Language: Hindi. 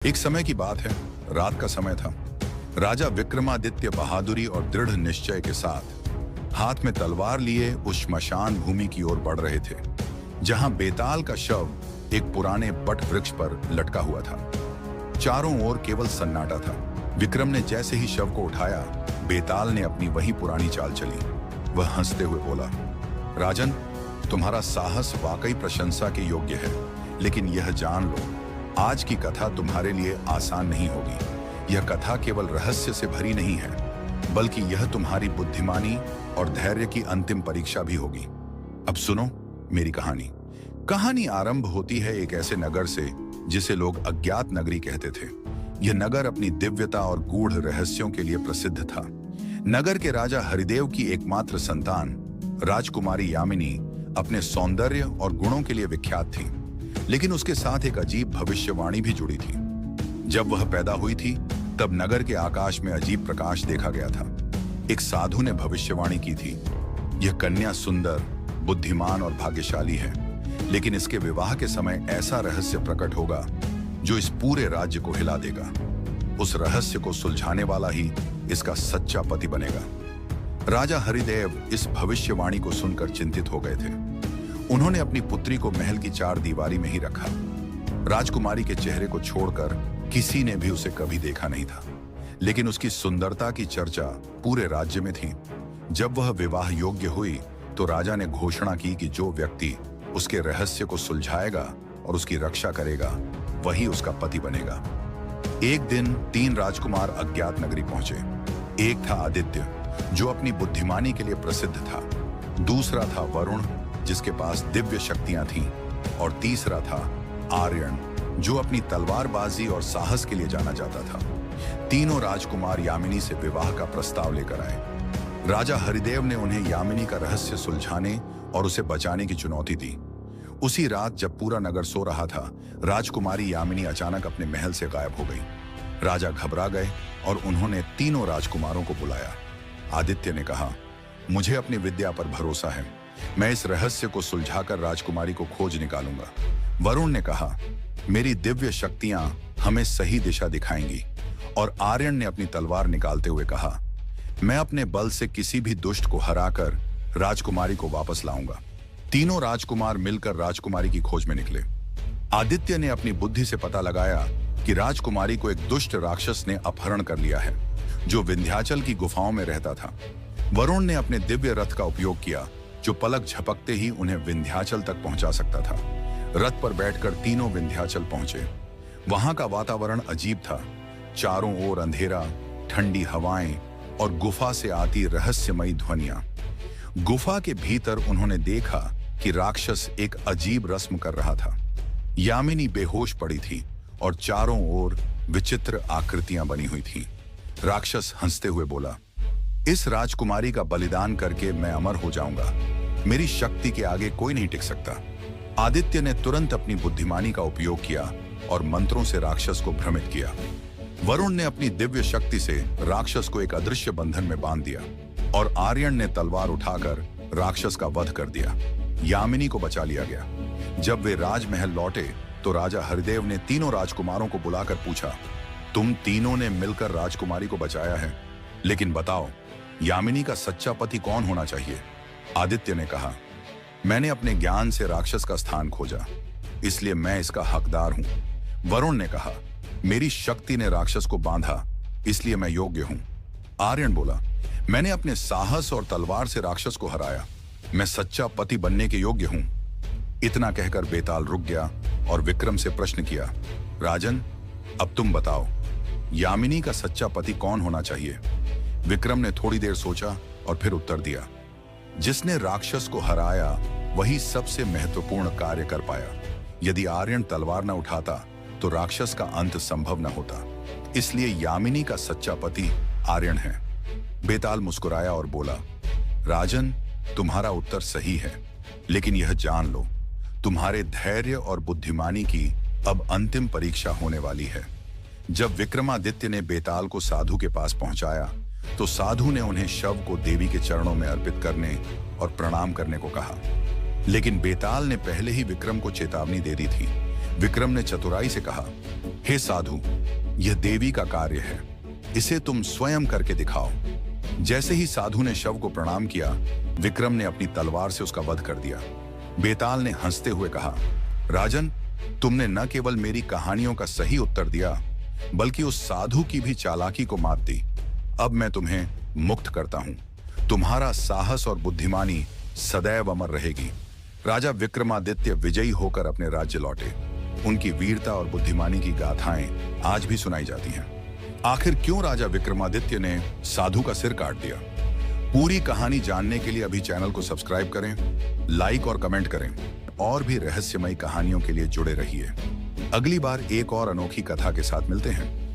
एक समय की बात है, रात का समय था। राजा विक्रमादित्य बहादुरी और दृढ़ निश्चय के साथ हाथ में तलवार लिए उस श्मशान भूमि की ओर बढ़ रहे थे, जहां बेताल का शव एक पुराने बट वृक्ष पर लटका हुआ था। चारों ओर केवल सन्नाटा था। विक्रम ने जैसे ही शव को उठाया, बेताल ने अपनी वही पुरानी चाल चली। वह हंसते हुए बोला, राजन, तुम्हारा साहस वाकई प्रशंसा के योग्य है, लेकिन यह जान लो, आज की कथा तुम्हारे लिए आसान नहीं होगी। यह कथा केवल रहस्य से भरी नहीं है, बल्कि यह तुम्हारी बुद्धिमानी और धैर्य की अंतिम परीक्षा भी होगी। अब सुनो मेरी कहानी। कहानी आरंभ होती है एक ऐसे नगर से जिसे लोग अज्ञात नगरी कहते थे। यह नगर अपनी दिव्यता और गूढ़ रहस्यों के लिए प्रसिद्ध था। नगर के राजा हरिदेव की एकमात्र संतान राजकुमारी यामिनी अपने सौंदर्य और गुणों के लिए विख्यात थी, लेकिन उसके साथ एक अजीब भविष्यवाणी भी जुड़ी थी। जब वह पैदा हुई थी, तब नगर के आकाश में अजीब प्रकाश देखा गया था। एक साधु ने भविष्यवाणी की थी, यह कन्या सुंदर, बुद्धिमान और भाग्यशाली है, लेकिन इसके विवाह के समय ऐसा रहस्य प्रकट होगा जो इस पूरे राज्य को हिला देगा। उस रहस्य को सुलझाने वाला ही इसका सच्चा पति बनेगा। राजा हरिदेव इस भविष्यवाणी को सुनकर चिंतित हो गए थे। उन्होंने अपनी पुत्री को महल की चार दीवारी में ही रखा। राजकुमारी के चेहरे को छोड़कर किसी ने भी उसे कभी देखा नहीं था, लेकिन उसकी सुंदरता की चर्चा पूरे राज्य में थी। जब वह विवाह योग्य हुई, तो राजा ने घोषणा की कि जो व्यक्ति उसके रहस्य को सुलझाएगा और उसकी रक्षा करेगा, वही उसका पति बनेगा। एक दिन 3 राजकुमार अज्ञात नगरी पहुंचे। एक था आदित्य, जो अपनी बुद्धिमानी के लिए प्रसिद्ध था। दूसरा था वरुण, जिसके पास दिव्य शक्तियां थीं, और तीसरा था आर्यन, जो अपनी तलवारबाजी और साहस के लिए जाना जाता था। तीनों राजकुमार यामिनी से विवाह का प्रस्ताव लेकर आए। राजा हरिदेव ने उन्हें यामिनी का रहस्य सुलझाने और उसे बचाने की चुनौती दी। उसी रात जब पूरा नगर सो रहा था, राजकुमारी यामिनी अचानक अपने महल से गायब हो गई। राजा घबरा गए और उन्होंने तीनों राजकुमारों को बुलाया। आदित्य ने कहा, मुझे अपनी विद्या पर भरोसा है, मैं इस रहस्य को सुलझाकर राजकुमारी को खोज निकालूंगा। वरुण ने कहा, मेरी दिव्य शक्तियां हमें सही दिशा दिखाएंगी। और आर्यन ने अपनी तलवार निकालते हुए कहा, मैं अपने बल से किसी भी दुष्ट को हराकर राजकुमारी को वापस लाऊंगा। तीनों राजकुमार मिलकर राजकुमारी की खोज में निकले। आदित्य ने अपनी बुद्धि से पता लगाया कि राजकुमारी को एक दुष्ट राक्षस ने अपहरण कर लिया है, जो विंध्याचल की गुफाओं में रहता था। वरुण ने अपने दिव्य रथ का उपयोग किया, जो पलक झपकते ही उन्हें विंध्याचल तक पहुंचा सकता था। रथ पर बैठकर तीनों विंध्याचल पहुंचे। वहां का वातावरण अजीब था। चारों ओर अंधेरा, ठंडी हवाएं और गुफा से आती रहस्यमयी ध्वनियां। गुफा के भीतर उन्होंने देखा कि राक्षस एक अजीब रस्म कर रहा था। यामिनी बेहोश पड़ी थी और चारों ओर विचित्र आकृतियां बनी हुई थीं। राक्षस हंसते हुए बोला, इस राजकुमारी का बलिदान करके मैं अमर हो जाऊंगा। मेरी शक्ति के आगे कोई नहीं टिक सकता। आदित्य ने तुरंत अपनी बुद्धिमानी का उपयोग किया और मंत्रों से राक्षस को भ्रमित किया। वरुण ने अपनी दिव्य शक्ति से राक्षस को एक अदृश्य बंधन में बांध दिया और आर्यन ने तलवार उठाकर राक्षस का वध कर दिया। यामिनी को बचा लिया गया। जब वे राजमहल लौटे, तो राजा हरिदेव ने तीनों राजकुमारों को बुलाकर पूछा, तुम तीनों ने मिलकर राजकुमारी को बचाया है, लेकिन बताओ, यामिनी का सच्चा पति कौन होना चाहिए? आदित्य ने कहा, मैंने अपने ज्ञान से राक्षस का स्थान खोजा, इसलिए मैं इसका हकदार हूं। वरुण ने कहा, मेरी शक्ति ने राक्षस को बांधा, इसलिए मैं योग्य हूं। आर्यन बोला, मैंने अपने साहस और तलवार से राक्षस को हराया, मैं सच्चा पति बनने के योग्य हूं। इतना कहकर बेताल रुक गया और विक्रम से प्रश्न किया, राजन, अब तुम बताओ, यामिनी का सच्चा पति कौन होना चाहिए? विक्रम ने थोड़ी देर सोचा और फिर उत्तर दिया, जिसने राक्षस को हराया वही सबसे महत्वपूर्ण कार्य कर पाया। यदि आर्यन तलवार न उठाता तो राक्षस का अंत संभव न होता, इसलिए यामिनी का सच्चा पति आर्यन है। बेताल मुस्कुराया और बोला, राजन, तुम्हारा उत्तर सही है, लेकिन यह जान लो, तुम्हारे धैर्य और बुद्धिमानी की अब अंतिम परीक्षा होने वाली है। जब विक्रमादित्य ने बेताल को साधु के पास पहुंचाया, तो साधु ने उन्हें शव को देवी के चरणों में अर्पित करने और प्रणाम करने को कहा। लेकिन बेताल ने पहले ही विक्रम को चेतावनी दे दी थी। विक्रम ने चतुराई से कहा, हे साधु, यह देवी का कार्य है, इसे तुम स्वयं करके दिखाओ। जैसे ही साधु ने शव को प्रणाम किया, विक्रम ने अपनी तलवार से उसका वध कर दिया। बेताल ने हंसते हुए कहा, राजन, तुमने न केवल मेरी कहानियों का सही उत्तर दिया, बल्कि उस साधु की भी चालाकी को मात दी। अब मैं तुम्हें मुक्त करता हूं। तुम्हारा साहस और बुद्धिमानी सदैव अमर रहेगी। राजा विक्रमादित्य विजयी होकर अपने राज्य लौटे। उनकी वीरता और बुद्धिमानी की गाथाएं आज भी सुनाई जाती हैं। आखिर क्यों राजा विक्रमादित्य ने साधु का सिर काट दिया? पूरी कहानी जानने के लिए अभी चैनल को सब्सक्राइब करें, लाइक और कमेंट करें और भी रहस्यमयी कहानियों के लिए जुड़े रहिए। अगली बार एक और अनोखी कथा के साथ मिलते हैं।